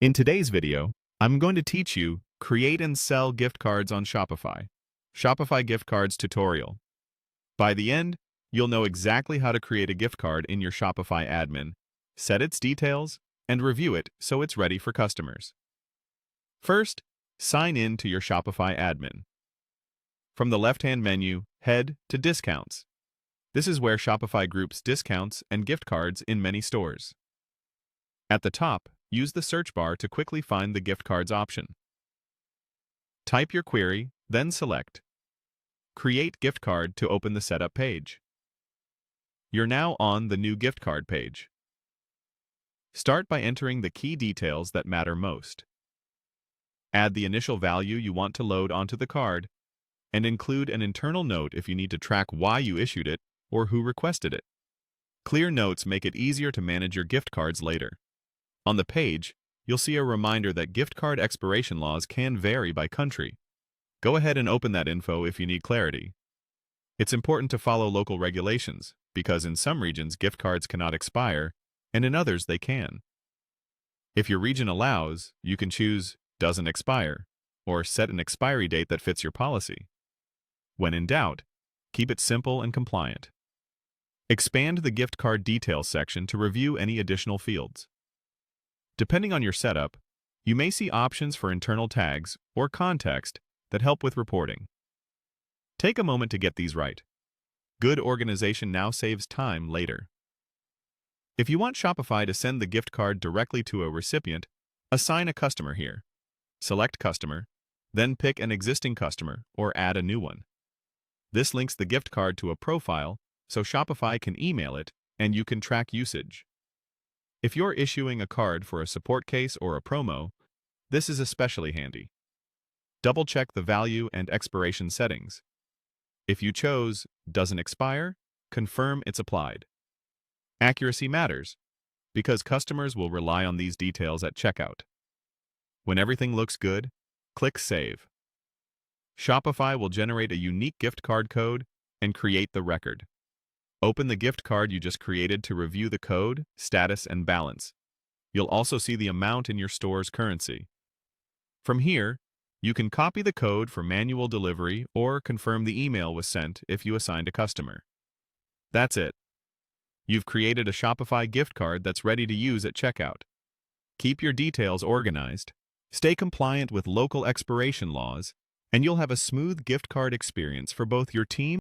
In today's video, I'm going to teach you create and sell gift cards on Shopify. Shopify gift cards tutorial. By the end, you'll know exactly how to create a gift card in your Shopify admin, set its details, and review it so it's ready for customers. First, sign in to your Shopify admin. From the left-hand menu, head to Discounts. This is where Shopify groups discounts and gift cards in many stores. At the top, use the search bar to quickly find the gift cards option. Type your query, then select Create Gift Card to open the setup page. You're now on the new gift card page. Start by entering the key details that matter most. Add the initial value you want to load onto the card, and include an internal note if you need to track why you issued it or who requested it. Clear notes make it easier to manage your gift cards later. On the page, you'll see a reminder that gift card expiration laws can vary by country. Go ahead and open that info if you need clarity. It's important to follow local regulations, because in some regions gift cards cannot expire, and in others they can. If your region allows, you can choose Doesn't Expire, or set an expiry date that fits your policy. When in doubt, keep it simple and compliant. Expand the gift card details section to review any additional fields. Depending on your setup, you may see options for internal tags or context that help with reporting. Take a moment to get these right. Good organization now saves time later. If you want Shopify to send the gift card directly to a recipient, assign a customer here. Select Customer, then pick an existing customer or add a new one. This links the gift card to a profile so Shopify can email it and you can track usage. If you're issuing a card for a support case or a promo, this is especially handy. Double-check the value and expiration settings. If you chose Doesn't Expire, confirm it's applied. Accuracy matters, because customers will rely on these details at checkout. When everything looks good, click Save. Shopify will generate a unique gift card code and create the record. Open the gift card you just created to review the code, status, and balance. You'll also see the amount in your store's currency. From here, you can copy the code for manual delivery or confirm the email was sent if you assigned a customer. That's it. You've created a Shopify gift card that's ready to use at checkout. Keep your details organized, stay compliant with local expiration laws, and you'll have a smooth gift card experience for both your team